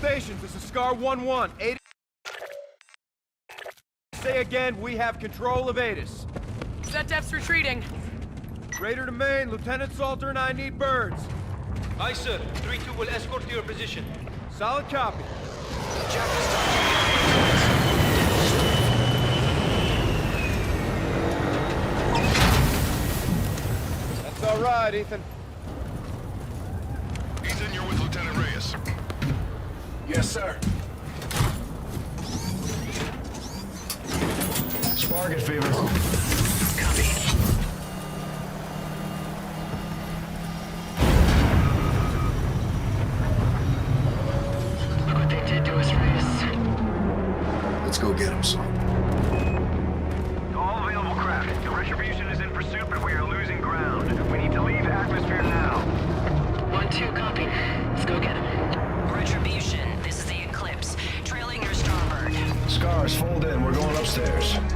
stations, this is Scar 1-1. Say again, we have control of Adis. ZDEF's retreating. Raider to main, Lieutenant Salter and I need birds. Aye, sir. 3-2 will escort to your position. Solid copy. Jack is That's all right, Ethan. Ethan, you're with Lieutenant Reyes. Yes, sir. Spark it, Fever. Copy. Look what they did to us, Reyes. Let's go get him, son. All available craft. The Retribution is in pursuit, but we are losing ground. We need to leave atmosphere now. 1-2, copy. Let's go get him. Retribution, this is the Eclipse. Trailing your starboard. Scars, fold in. We're going upstairs. Pitching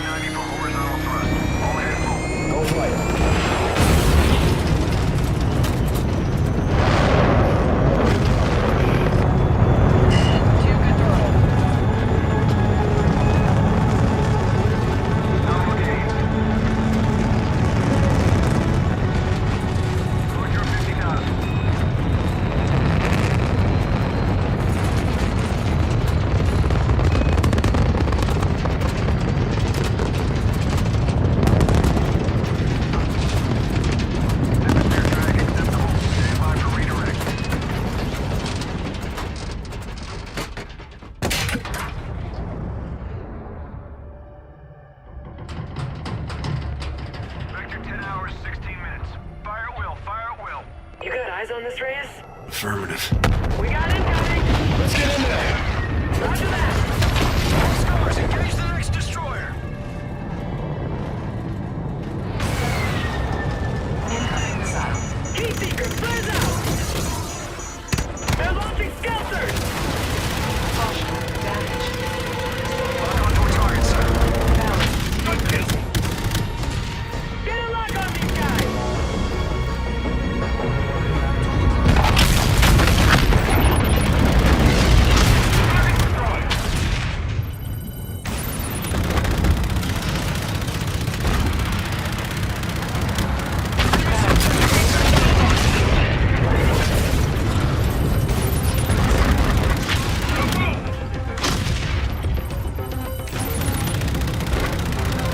90 for horizontal thrust. All hands full. Go flight. You got eyes on this, Reyes? Affirmative. We got incoming! Let's get in there. Roger that! Scars, engage the next destroyer! Incoming missile. Key seeker, flares out! They're launching skelters! Caution, damage. Lock onto a target, sir. Good kill! Get a lock on these guys!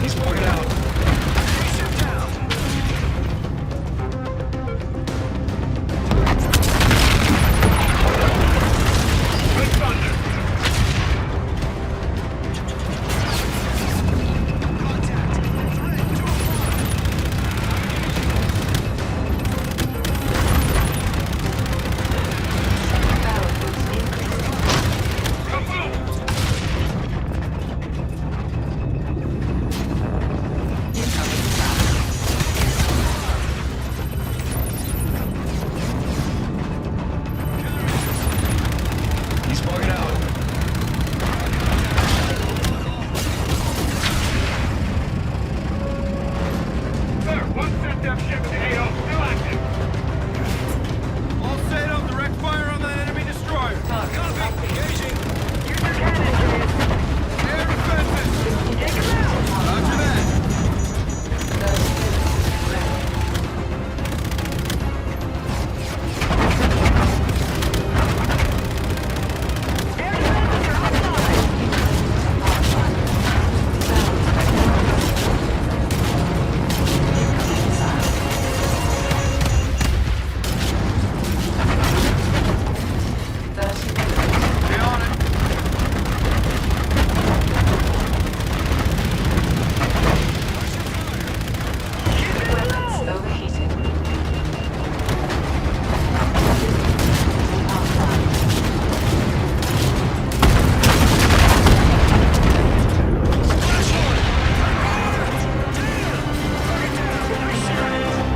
He's walking out. He's bugging out. Sir, one set-depth ship to AO, still active. All set up, direct fire on that enemy destroyer. Copy. Engaging. Use your cannons, Reyes! Air defenses. Take him out! Roger that. Air defenses are offline! Stay on it. Weapons overheated.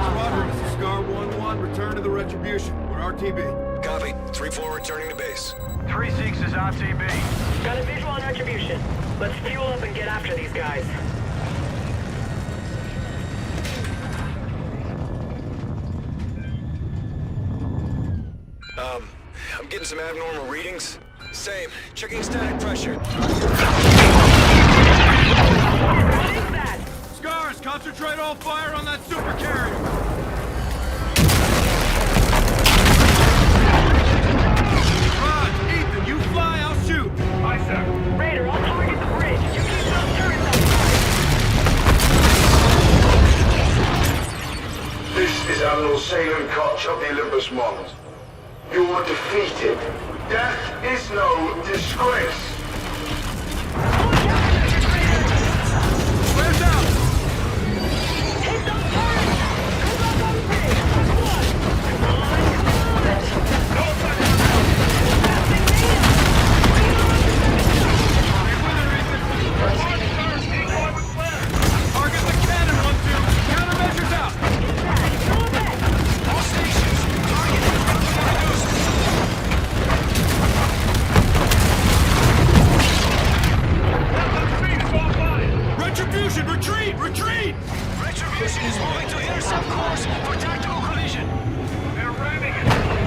Squadron, this is Scar 1-1. Return to the Retribution. We're RTB. Copy. 3-4 returning to base. 3-6 is RTB. Got a visual on Retribution. Let's fuel up and get after these guys. I'm getting some abnormal readings. Same. Checking static pressure. What is that? Scars, concentrate all fire on that super carrier. Rod, Ethan, you fly, I'll shoot. Aye, sir. Raider, I'll target the bridge. You keep those turrets outside. This is Admiral Salem Koch of the Olympus Mons. You are defeated. Death is no disgrace. Where's out? Hit those turrets! Good luck on the bridge! Come on! Target the cannon, 1-2. Countermeasures out. All stations. Target has been reduced. Retribution, retreat, retreat! Retribution is moving to intercept course for tactical collision. They're ramming it.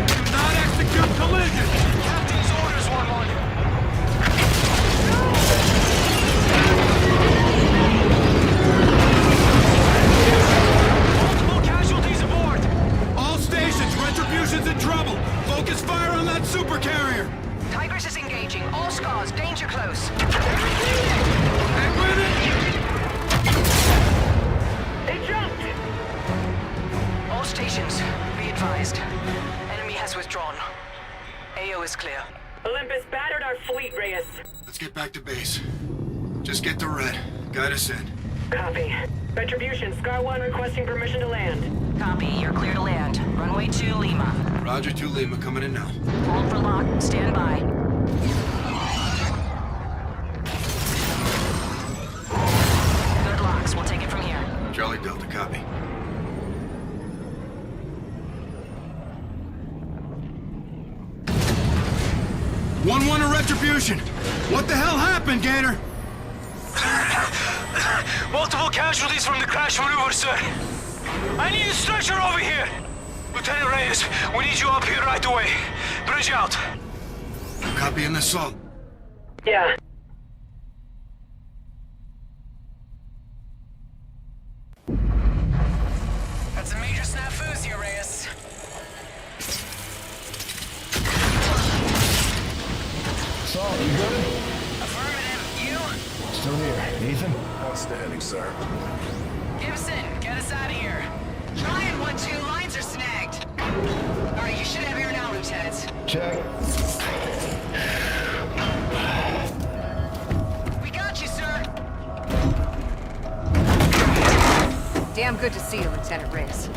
Do not execute collision. Captain's orders, 1-1. Multiple casualties aboard. All stations, Retribution's in trouble. Focus fire on that super carrier. Tigress is engaging. All scars, danger close. And with it, They jumped! All stations, be advised. Enemy has withdrawn. AO is clear. Olympus battered our fleet, Reyes. let's get back to base. Just get to Red. Guide us in. Copy. Retribution, Scar 1 requesting permission to land. Copy, you're clear to land. Runway 2, Lima. Roger 2 Lima coming in now. Hold for lock. Stand by. Good locks. We'll take it from here. Charlie Delta, copy. One to Retribution. What the hell happened, Gator? Multiple casualties from the crash maneuver, sir. I need a stretcher over here. Lieutenant Reyes, we need you up here right away. Bridge out. Copy an assault. Yeah. That's a major snafus here, Reyes. Saul, you good? Affirmative. You? Still here. Ethan? Outstanding, sir. Gibson, get us out of here. Trying 1-2. Lines are snagged. All right, you should have air now, Lieutenant. Check. We got you, sir. Damn good to see you, Lieutenant Reyes.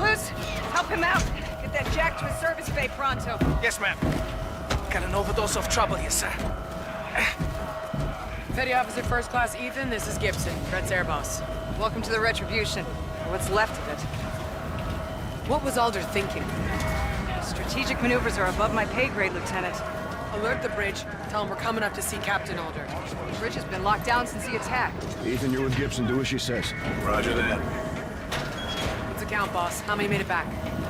Luz, help him out. Get that jack to his service bay pronto. Yes, ma'am. Got an overdose of trouble here, sir. Petty Officer First Class Ethan, this is Gibson, Fred's air boss. Welcome to the Retribution, or what's left of it. What was Alder thinking? Strategic maneuvers are above my pay grade, Lieutenant. Alert the bridge. Tell him we're coming up to see Captain Alder. The bridge has been locked down since the attack. Ethan, you're with Gibson. Do as she says. Roger that. What's the count, boss? How many made it back?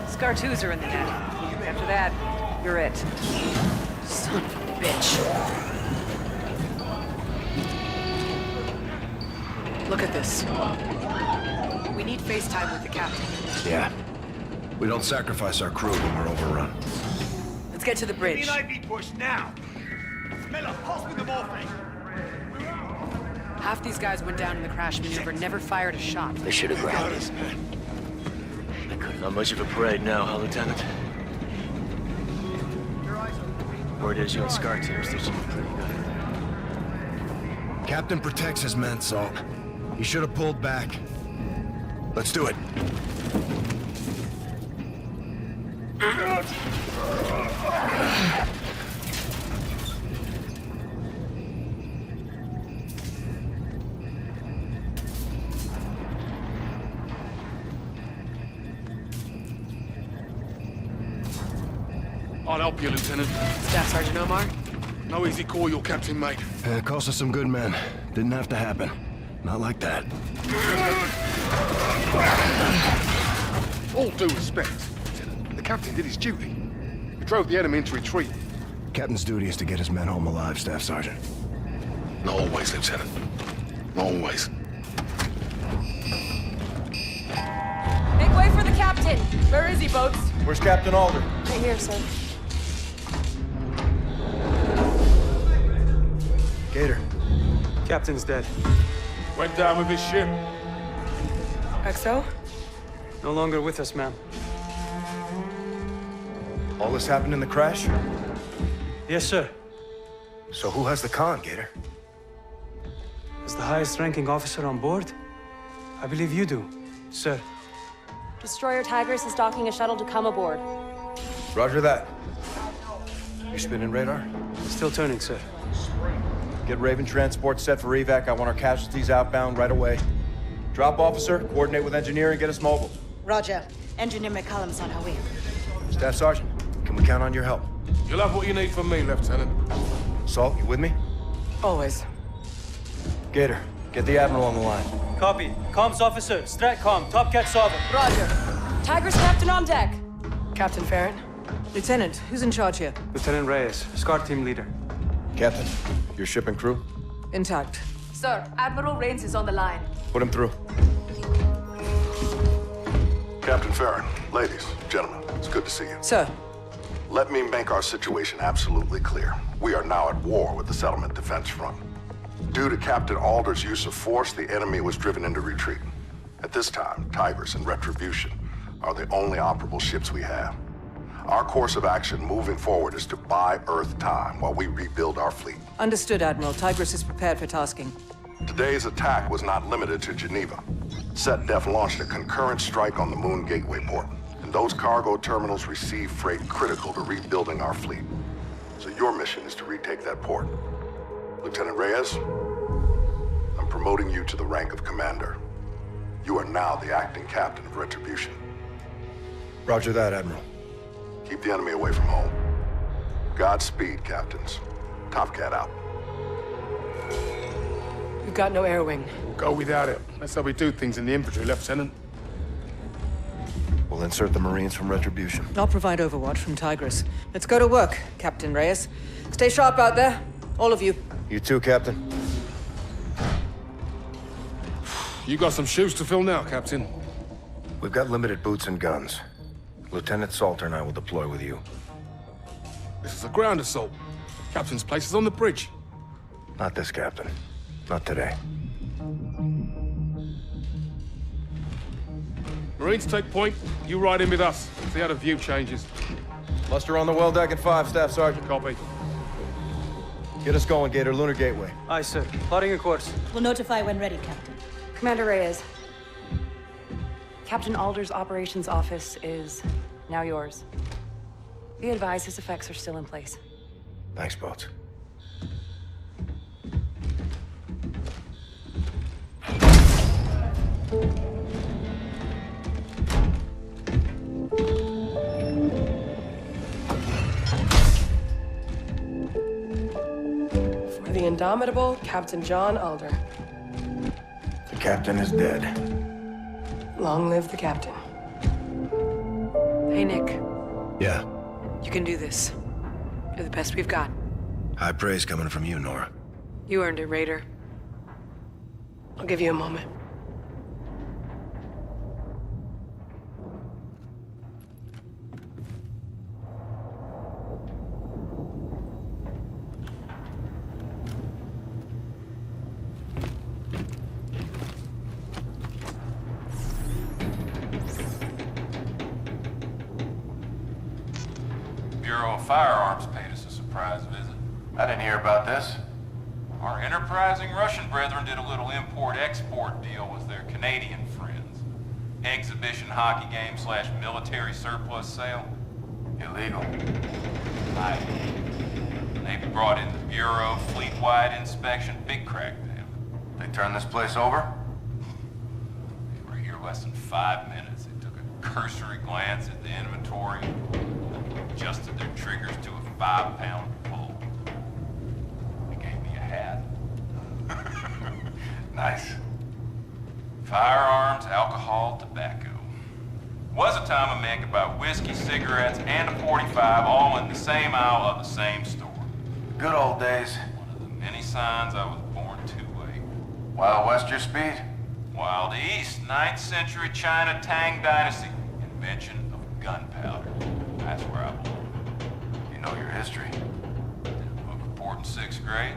Scar 2s are in the net. After that, you're it. Son of a bitch. Look at this. We need FaceTime with the captain. Yeah. We don't sacrifice our crew when we're overrun. Let's get to the bridge. be pushed now. Miller, pass me the morphine. Half these guys went down in the crash maneuver, never fired a shot. They should have grounded us. Not much of a parade now, huh, Lieutenant? Word is you and Scar Team are stitching up pretty good. Captain protects his men, Salt. He should have pulled back. Let's do it. I'll help you, Lieutenant. Staff Sergeant Omar? No easy call, your captain, mate. Cost us some good men. Didn't have to happen. Not like that. All due respect, Lieutenant. The captain did his duty. drove the enemy into retreat. Captain's duty is to get his men home alive, Staff Sergeant. Always, Lieutenant. Always. Make way for the captain! Where is he, Boats? Where's Captain Alder? Right here, sir. Gator. Captain's dead. Went down with his ship. XO? No longer with us, ma'am. All this happened in the crash? Yes, sir. So who has the con, Gator? As the highest-ranking officer on board, I believe you do, sir. Destroyer Tigris is docking a shuttle to come aboard. Roger that. You spinning radar? Still turning, sir. Get Raven transport set for evac. I want our casualties outbound right away. Drop officer, coordinate with engineering, get us mobile. Roger. Engineer McCallum's on her way. Staff Sergeant, can we count on your help? You'll have what you need from me, Lieutenant. Salt, you with me? Always. Gator, get the Admiral on the line. Copy. Comms officer, Stratcom, Top Cat Solver. Roger. Tigris captain on deck. Captain Farron? Lieutenant, who's in charge here? Lieutenant Reyes, SCAR team leader. Captain, your ship and crew? Intact. Sir, Admiral Reyes is on the line. Put him through. Captain Farron, ladies, gentlemen, it's good to see you. Sir. Let me make our situation absolutely clear. We are now at war with the Settlement Defense Front. Due to Captain Alder's use of force, the enemy was driven into retreat. At this time, Tigris and Retribution are the only operable ships we have. Our course of action moving forward is to buy Earth time while we rebuild our fleet. Understood, Admiral. Tigris is prepared for tasking. Today's attack was not limited to Geneva. SetDef launched a concurrent strike on the Moon Gateway port, and those cargo terminals receive freight critical to rebuilding our fleet. So your mission is to retake that port. Lieutenant Reyes, I'm promoting you to the rank of commander. You are now the acting captain of Retribution. Roger that, Admiral. Keep the enemy away from home. Godspeed, captains. Top Cat out. We've got no air wing. We'll go without it. That's how we do things in the infantry, Lieutenant. We'll insert the Marines from Retribution. I'll provide overwatch from Tigris. Let's go to work, Captain Reyes. Stay sharp out there, all of you. You too, Captain. You got some shoes to fill now, Captain. We've got limited boots and guns. Lieutenant Salter and I will deploy with you. This is a ground assault. Captain's place is on the bridge. Not this, Captain. Not today. Marines take point. You ride in with us. See how the view changes. Muster on the well deck at 5, Staff Sergeant. Copy. Get us going, Gator. Lunar Gateway. Aye, sir. Plotting a course. We'll notify when ready, Captain. Commander Reyes. Captain Alder's operations office is now yours. Be advised his effects are still in place. Thanks, Boats. For the indomitable Captain John Alder. The captain is dead. Long live the captain. Hey, Nick. Yeah. You can do this. You're the best we've got. High praise coming from you, Nora. You earned it, Raider. I'll give you a moment. Bureau of Firearms paid us a surprise visit. I didn't hear about this. Our enterprising Russian brethren did a little import-export deal with their Canadian friends. Exhibition hockey game / military surplus sale. Illegal. Aye. Navy brought in the Bureau, fleet-wide inspection, big crackdown. They turned this place over? They were here less than 5 minutes. They took a cursory glance at the inventory, adjusted their triggers to a 5-pound pull. They gave me a hat. Nice. Firearms, alcohol, tobacco. Was a time a man could buy whiskey, cigarettes, and a 45 all in the same aisle of the same store. Good old days. One of the many signs I was born too late. Wild West your speed? Wild East, 9th century China Tang Dynasty. Invention of gunpowder. That's where I belong. You know your history. Book report in 6th grade.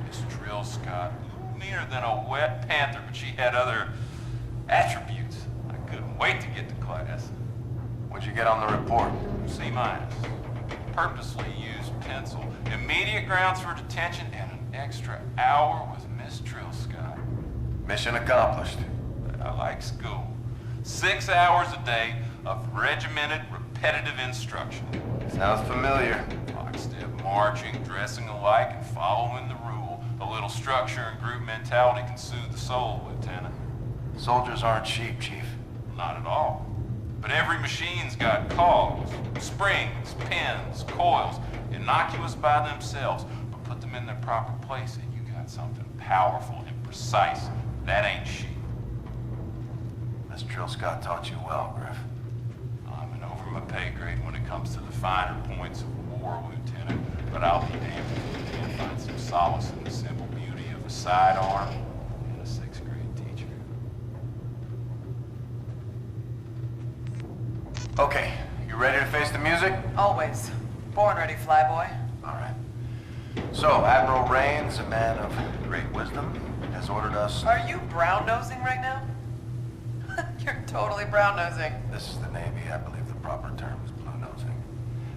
Miss Trill Scott, meaner than a wet panther, but she had other attributes. I couldn't wait to get to class. What'd you get on the report? C-. Purposely used pencil. Immediate grounds for detention and an extra hour with Miss Trill Scott. Mission accomplished. I like school. 6 hours a day of regimented, repetitive instruction. Sounds familiar. Lockstep marching, dressing alike, and following the rule. A little structure and group mentality can soothe the soul, Lieutenant. Soldiers aren't sheep, Chief. Not at all. But every machine's got cogs, springs, pins, coils, innocuous by themselves, but put them in their proper place and you got something powerful and precise. That ain't sheep. Miss Trill Scott taught you well, Griff. I'm an over my pay grade when it comes to the finer points of war, Lieutenant, but I'll be damned if we can't find some solace in the simple beauty of a sidearm and a 6th grade teacher. Okay, you ready to face the music? Always. Born ready, flyboy. All right. So, Admiral Reyes, a man of great wisdom, has ordered us... Are you brown-nosing right now? You're totally brown-nosing. This is the Navy. I believe the proper term is blue-nosing.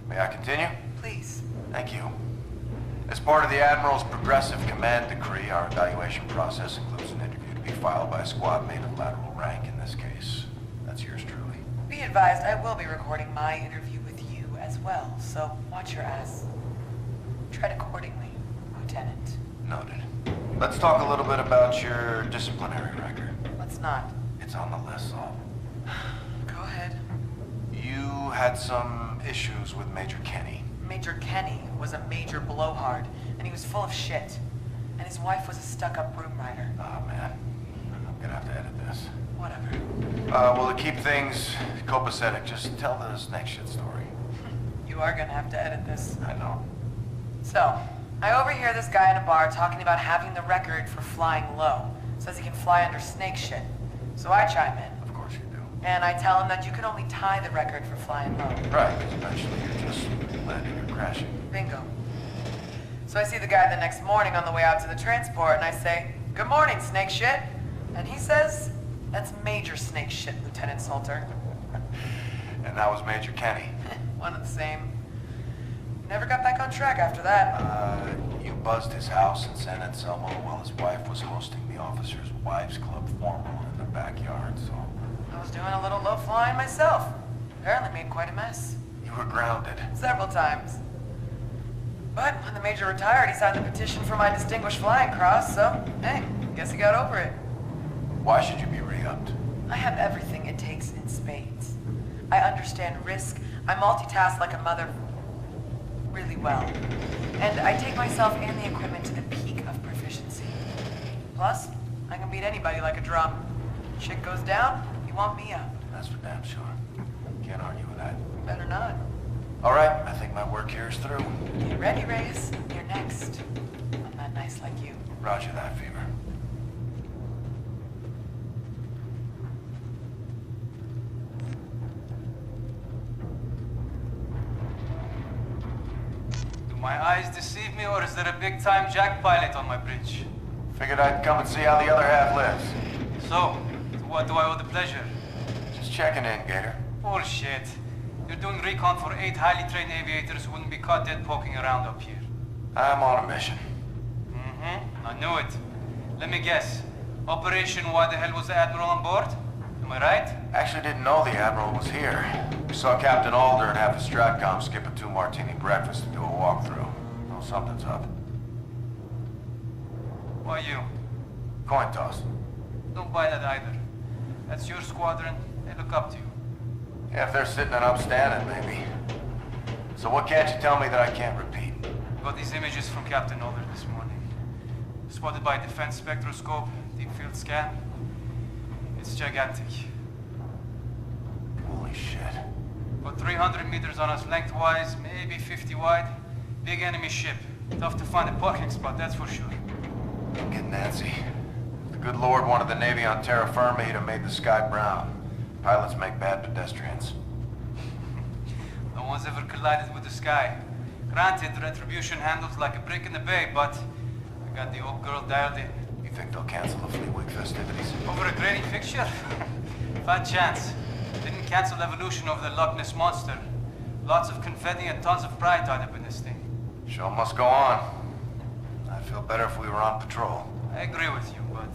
May I continue? Please. Thank you. As part of the Admiral's progressive command decree, our evaluation process includes an interview to be filed by a squad mate of lateral rank in this case. That's yours truly. Be advised, I will be recording my interview with you as well, so watch your ass. Tread accordingly, Lieutenant. Noted. Let's talk a little bit about your disciplinary record. Let's not. It's on the list, Saul. Go ahead. You had some issues with Major Kenny. Major Kenny was a major blowhard, and he was full of shit. And his wife was a stuck-up broom rider. Oh, man. I'm gonna have to edit this. Whatever. Well, to keep things copacetic, just tell the snake shit story. You are gonna have to edit this. I know. So, I overhear this guy in a bar talking about having the record for flying low. Says he can fly under snake shit. So I chime in. Of course you do. And I tell him that you can only tie the record for flying low. Right, because eventually you're just landing or crashing. Bingo. So I see the guy the next morning on the way out to the transport, and I say, "Good morning, snake shit." And he says, "That's major snake shit, Lieutenant Salter." And that was Major Kenny. One and the same. Never got back on track after that. You buzzed his house in San Anselmo while his wife was hosting the officers' wives club formal in their backyard, so... I was doing a little low flying myself. Apparently made quite a mess. You were grounded. Several times. But when the Major retired, he signed the petition for my Distinguished Flying Cross, so, hey, guess he got over it. Why should you be re-upped? I have everything it takes in spades. I understand risk. I multitask like a mother really well. And I take myself and the equipment to the peak of proficiency. Plus, I can beat anybody like a drum. Shit goes down, you want me up. That's for damn sure. Can't argue with that. Better not. All right, I think my work here is through. Get ready, Reyes. You're next. I'm not nice like you. Roger that, Fever. My eyes deceive me, or is there a big-time jack pilot on my bridge? Figured I'd come and see how the other half lives. So, to what do I owe the pleasure? Just checking in, Gator. Bullshit. You're doing recon for 8 highly trained aviators who wouldn't be caught dead poking around up here. I'm on a mission. Mm-hmm. I knew it. Let me guess. Operation Why the Hell Was the Admiral on Board? Am I right? Actually didn't know the Admiral was here. We saw Captain Alder and half a Stratcom skip a 2-martini breakfast to do a walkthrough. Oh, something's up. Why you? Coin toss. Don't buy that either. That's your squadron. They look up to you. Yeah, if they're sitting and I'm standing, maybe. So what can't you tell me that I can't repeat? Got these images from Captain Alder this morning. Spotted by defense spectroscope, deep field scan. It's gigantic. Holy Holy shit. About 300 meters on us lengthwise, maybe 50 wide. Big enemy ship. Tough to find a parking spot, that's for sure. Get Nancy. If the good Lord wanted the Navy on terra firma, he'd have made the sky brown. Pilots make bad pedestrians. No one's ever collided with the sky. Granted, retribution handles like a brick in the bay, but I got the old girl dialed in. You think they'll cancel the Fleet Week festivities? Over a grading fixture? Fat chance. Didn't cancel evolution over the Loch Ness Monster. Lots of confetti and tons of pride tied up in this thing. Show must go on. I'd feel better if we were on patrol. I agree with you, but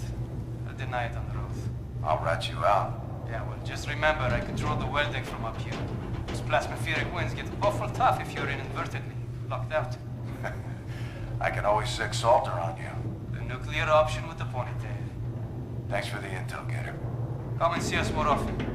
I'll deny it on the oath. I'll rat you out. Yeah, well, just remember, I control the welding from up here. Those plasmaferic winds get awful tough if you're inadvertently locked out. I can always sick Salter on you. The nuclear option with the ponytail. Thanks for the intel, Gator. Come and see us more often.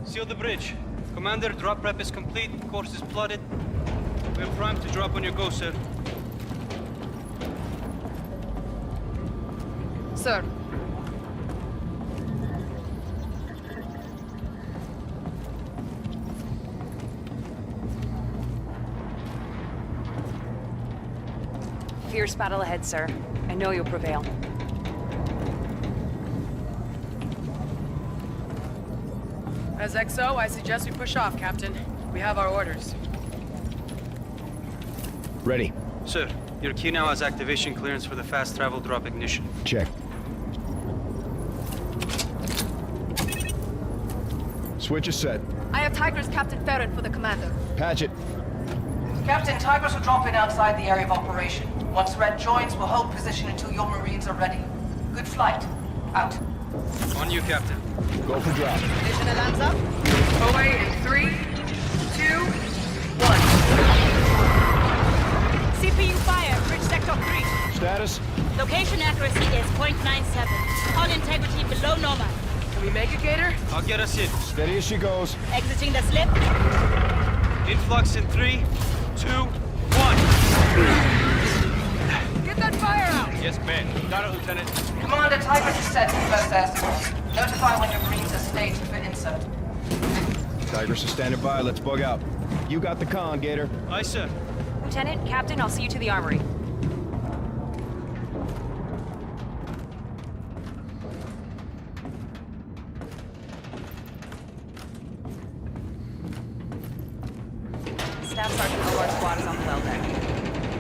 Seal the bridge. Commander, drop prep is complete. Course is plotted. We're primed to drop on your go, sir. Sir. Fierce battle ahead, sir. I know you'll prevail. As XO, I suggest we push off, Captain. We have our orders. Ready. Sir, your key now has activation clearance for the fast travel drop ignition. Check. Switch is set. I have Tigris Captain Ferret for the commander. Patch it. Captain, Tigris will drop in outside the area of operation. Once Red joins, we'll hold position until your Marines are ready. Good flight. Out. On you, Captain. Go for drop. Mission alarms up. OA in 3, 2, 1. CPU fire, bridge sector 3. Status? Location accuracy is 0.97. Hull integrity below normal. Can we make it, Gator? I'll get us in. Steady as she goes. Exiting the slip. Influx in 3, 2, 1. Get that fire out! Yes, ma'am. Got it, Lieutenant. Commander, Tigris is set for first air. Notify when your Marines are staged for insert. Tigris is standing by. Let's bug out. You got the con, Gator. Aye, sir. Lieutenant, Captain, I'll see you to the armory. Staff Sergeant Omar's squad is on the well deck.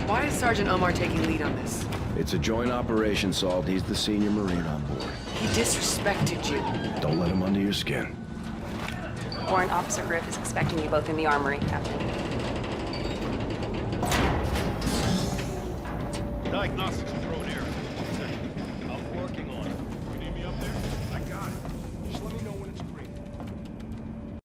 Why is Sergeant Omar taking lead on this? It's a joint operation, Salt. He's the senior Marine on board. He disrespected you. Don't let him under your skin. Warrant Officer Griff is expecting you both in the armory, Captain. Diagnostics.